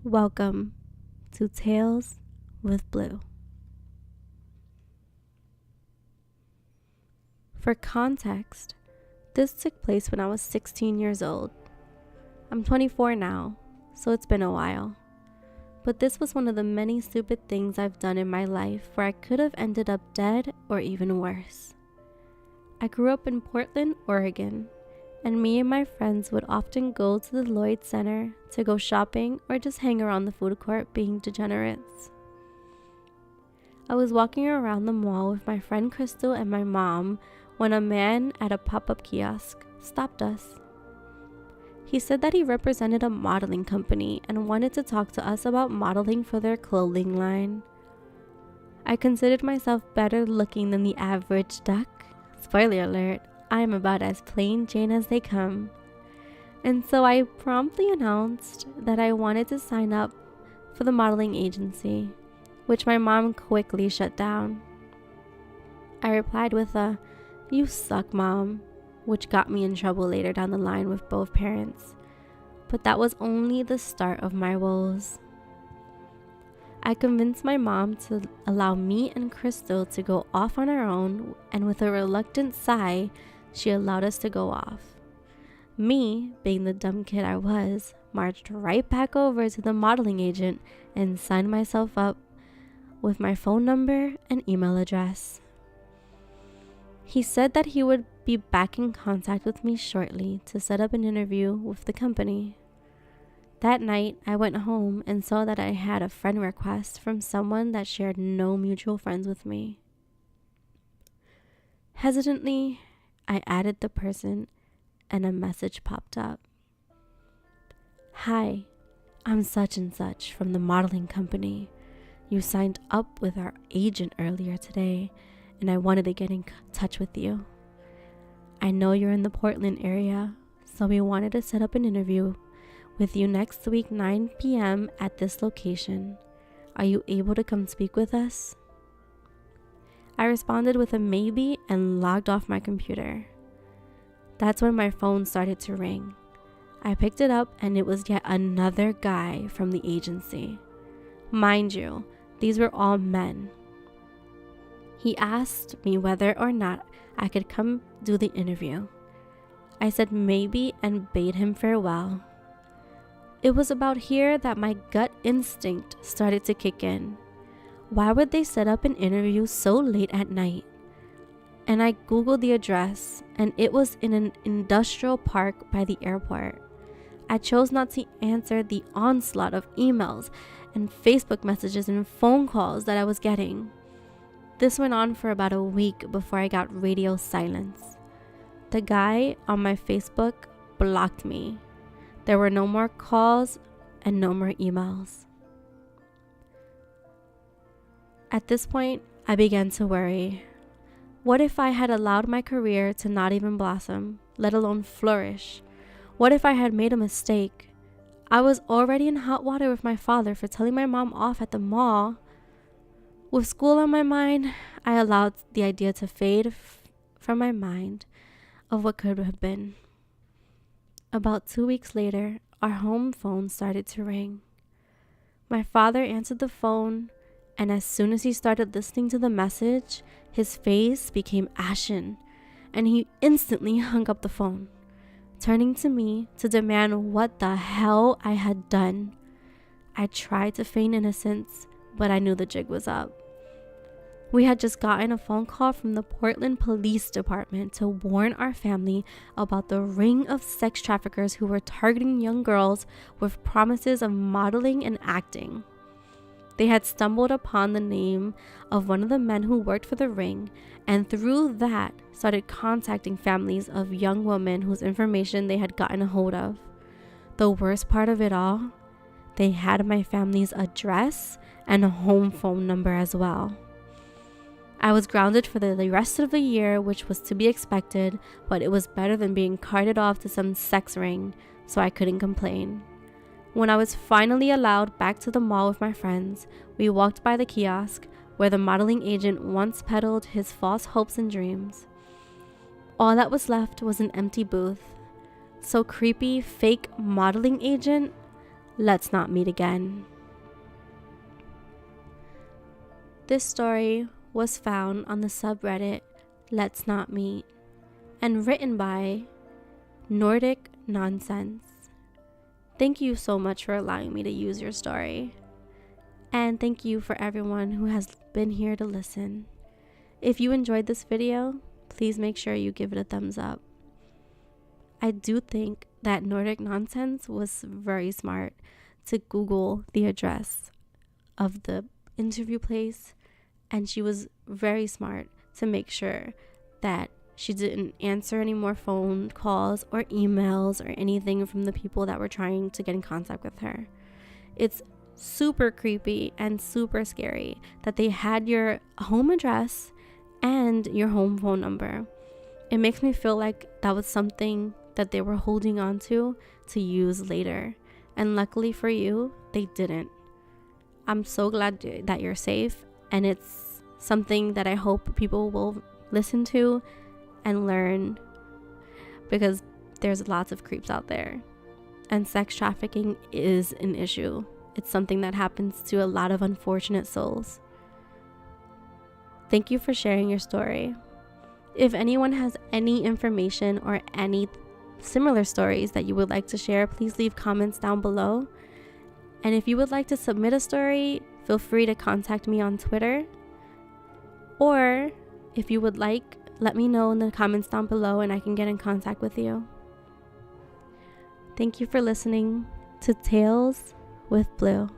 Welcome to Tales with Blue. For context, this took place when I was 16 years old. I'm 24 now, so it's been a while. But this was one of the many stupid things I've done in my life where I could have ended up dead or even worse. I grew up in Portland, Oregon, and me and my friends would often go to the Lloyd Center to go shopping or just hang around the food court being degenerates. I was walking around the mall with my friend Crystal and my mom when a man at a pop-up kiosk stopped us. He said that he represented a modeling company and wanted to talk to us about modeling for their clothing line. I considered myself better looking than the average duck. Spoiler alert, I am about as plain Jane as they come. And so I promptly announced that I wanted to sign up for the modeling agency, which my mom quickly shut down. I replied with a, "You suck, Mom," which got me in trouble later down the line with both parents. But that was only the start of my woes. I convinced my mom to allow me and Crystal to go off on our own, and with a reluctant sigh, she allowed us to go off. Me, being the dumb kid I was, marched right back over to the modeling agent and signed myself up with my phone number and email address. He said that he would be back in contact with me shortly to set up an interview with the company. That night, I went home and saw that I had a friend request from someone that shared no mutual friends with me. Hesitantly, I added the person and a message popped up. "Hi, I'm such and such from the modeling company. You signed up with our agent earlier today, and I wanted to get in touch with you. I know you're in the Portland area, so we wanted to set up an interview with you next week 9 p.m. at this location. Are you able to come speak with us?" I responded with a maybe and logged off my computer. That's when my phone started to ring. I picked it up and it was yet another guy from the agency. Mind you, these were all men. He asked me whether or not I could come do the interview. I said maybe and bade him farewell. It was about here that my gut instinct started to kick in. Why would they set up an interview so late at night? And I googled the address, and it was in an industrial park by the airport. I chose not to answer the onslaught of emails and Facebook messages and phone calls that I was getting. This went on for about a week before I got radio silence. The guy on my Facebook blocked me. There were no more calls and no more emails. At this point, I began to worry. What if I had allowed my career to not even blossom, let alone flourish? What if I had made a mistake? I was already in hot water with my father for telling my mom off at the mall. With school on my mind, I allowed the idea to fade from my mind of what could have been. About 2 weeks later, our home phone started to ring. My father answered the phone, and as soon as he started listening to the message, his face became ashen, and he instantly hung up the phone, turning to me to demand what the hell I had done. I tried to feign innocence, but I knew the jig was up. We had just gotten a phone call from the Portland Police Department to warn our family about the ring of sex traffickers who were targeting young girls with promises of modeling and acting. They had stumbled upon the name of one of the men who worked for the ring, and through that started contacting families of young women whose information they had gotten a hold of. The worst part of it all, they had my family's address and a home phone number as well. I was grounded for the rest of the year, which was to be expected, but it was better than being carted off to some sex ring, so I couldn't complain. When I was finally allowed back to the mall with my friends, we walked by the kiosk where the modeling agent once peddled his false hopes and dreams. All that was left was an empty booth. So creepy, fake modeling agent, let's not meet again. This story was found on the subreddit Letsnotmeet and written by Nordic Nonsense. Thank you so much for allowing me to use your story. And thank you for everyone who has been here to listen. If you enjoyed this video, please make sure you give it a thumbs up. I do think that Nordic Nonsense was very smart to Google the address of the interview place, and she was very smart to make sure that she didn't answer any more phone calls or emails or anything from the people that were trying to get in contact with her. It's super creepy and super scary that they had your home address and your home phone number. It makes me feel like that was something that they were holding on to use later. And luckily for you, they didn't. I'm so glad that you're safe, and it's something that I hope people will listen to and learn, because there's lots of creeps out there, and sex trafficking is an issue. It's something that happens to a lot of unfortunate souls. Thank you for sharing your story. If anyone has any information or any similar stories that you would like to share, please leave comments down below. And if you would like to submit a story, feel free to contact me on Twitter. Or if you would like, let me know in the comments down below and I can get in contact with you. Thank you for listening to Tales with Blue.